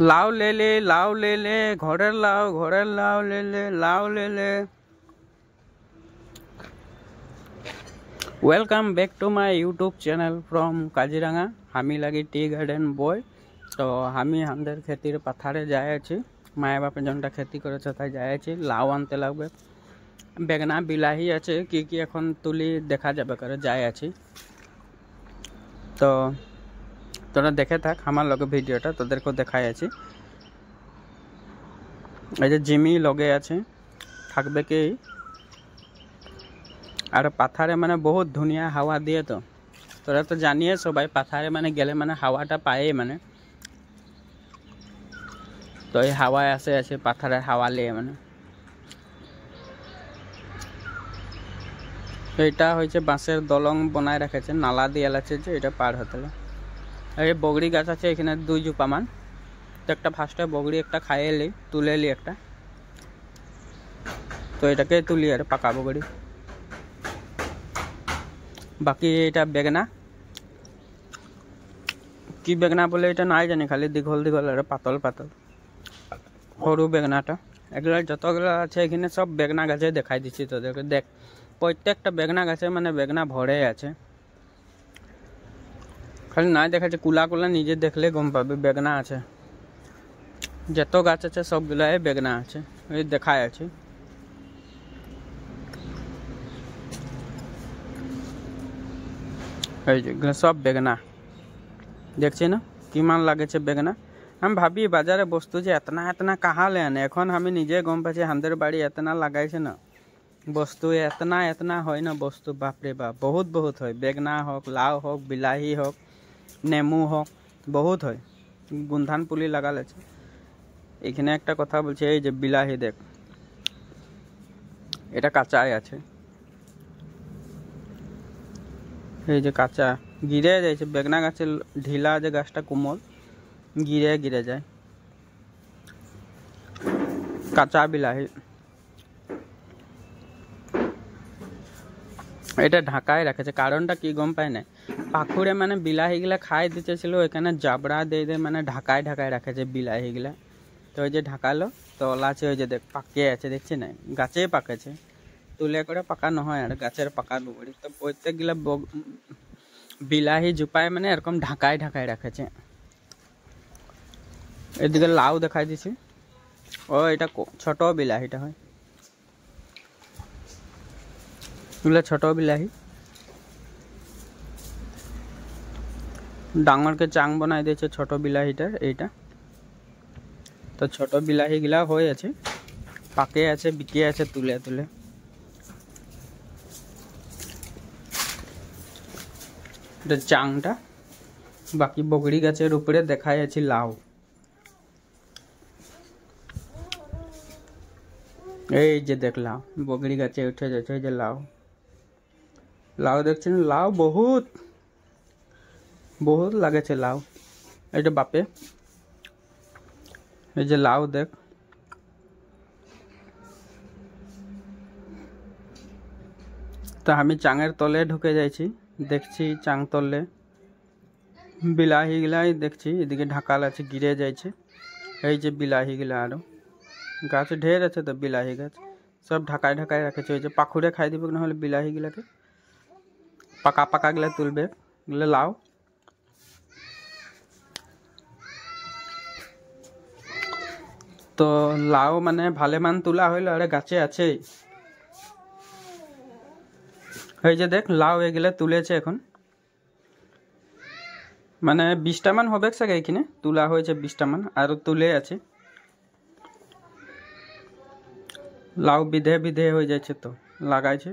লাউ লেলে লাউ লেলে ঘরের লাউ লেলে লাউ লেলে। Welcome back to my YouTube channel from Kaziranga. हमी लगी टी गार्डन बॉय। तो हमी हमारे खेतर पथारे जाए माए बापे जनटा खेती करे ताई जाए लाउ आनते लागबे बेगना बिलाही आछे कि एखन तुली देखा जाबे करे जाए तो তোরা দেখে থাক আমার লগে ভিডিওটা তোদেরকে দেখাই আছি। এই যে জিমি লগে আছে থাকবে কি আর পাথারে মানে বহুত ধুনিয়া হাওয়া দিয়ে। তো তোরা তো জানিয়ে সবাই পাথারে মানে গেলে মানে হাওয়াটা পায় মানে তো এই হাওয়ায় আসে আছে পাথারে হাওয়া লিয়ে মানে এটা হয়েছে বাঁশের দলং বনায় রেখেছে নালা দিয়ে আছে যে এটা পার হতে। এই বগড়ি গাছ আছে এখানে দুই জুপা মান তো একটা ফার্স্টে বগড়ি একটা খাইয়ে লি তুলে লি একটা তো এটাকে তুলি আর পাকা বগড়ি। বাকি এটা বেগনা কি বেগনা বলে এটা নাই জানি খালি দীঘল দীঘল আর পাতল পাতল সরু বেগনাটা এগুলো যতগুলো আছে এখানে সব বেগনা গাছে দেখাই দিচ্ছি তোদেরকে। দেখ প্রত্যেকটা বেগনা গাছে মানে বেগনা ভরে আছে খালি না দেখাচ্ছে কুলা কুলা নিজে দেখলে গম পাবে বেগনা আছে। যত গাছ আছে সবগুলাই বেগনা আছে এই দেখাই আছে। এই যে সব বেগনা দেখছি না কি মান লাগেছে বেগনা। আমি ভাবি বাজারে বস্তু যে এতনা এতনা কাহা ले आने এখন আমি নিজে গম পাচ্ছি আমাদের বাড়ি এতনা লাগাইছে না বস্তু এতনা এতনা হয় না বস্তু বাপরে বাপ বহুত বহুত হয়। বেগনা হোক লাউ হোক বিলাহি হোক নেমু হোক বহুত হয় গুন্ধান পুলি লাগাল আছে। এখানে একটা কথা বলছে এই যে বিলাহি দেখ এটা কাঁচাই আছে এই যে কাঁচা গিরে যাইছে বেগনা গাছের ঢিলা যে গাছটা কোমল গিরে গিরে যায় কাঁচা বিলাহি। এটা ঢাকায় রাখেছে কারণটা কি গম পায় না পাখুড়ে মানে বিলাহিগুলা খাই দিতেছিল এখানে জাবড়া দিয়ে দিয়ে মানে ঢাকায় ঢাকায় রাখেছে বিলাহিগুলা। তো ওই যে ঢাকালো তলা আছে ওই যে দেখ পাকে আছে দেখছি না গাছে পাকেছে তুলে করে পাকানো হয় আর গাছের পাকা বগড়ি। তো প্রত্যেকগুলা বিলাহি জুপায় মানে এরকম ঢাকায় ঢাকায় রাখেছে। এদিকে লাউ দেখাই দিছি ও এটা ছোট বিলাহিটা হয় এগুলো ছোট বিলাহি ডাঙরকে চাং বানাই দিয়েছে ছোট বিলাহিটার এইটা। তো ছোট বিলাহি গুলা হয়ে আছে পাকে আছে বিকে আছে তুলে তুলে। এটা চাংটা বাকি বগড়ি গাছের উপরে দেখাই আছে লাউ। এই যে দেখলাম বগড়ি গাছে উঠে যাচ্ছে এই যে লাউ লাউ দেখছেন লাউ বহুত বহুত লাগেছে লাউ এটা বাপে এই যে লাউ দেখ তো আমি চাঙের তলে ঢুকে যাইছি দেখছি চাং তলে বিলাহি গিলাই দেখছি এদিকে ঢাকাল আছে গিরে যাইছে এই যে বিলাহি গিলা আরো গাছ ঢের আছে তো বিলাহি গাছ সব ঢাকায় ঢাকায় রাখেছে ওই যে পাখুড়ে খাই দিবে না হলে বিলাহি গিলাকে পাকা পাকা গিলা তুলবে এগুলো লাউ। তো লাউ মানে ভালে মান তোলা হইলো আরে গাছে আছে এই যে দেখ লাউ এগুলা তুলেছে এখন মানে 20টা মান হবে সাগে এখানে তোলা হয়েছে 20টা মান আর তুলে আছে লাউ বিধে বিধে হয়ে যাচ্ছে তো লাগাইছে।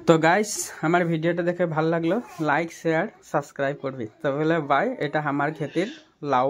তো গাইস আমার ভিডিওটা দেখে ভালো লাগলো লাইক শেয়ার সাবস্ক্রাইব করবি। তো বলে বাই এটা আমার খেতের লাউ।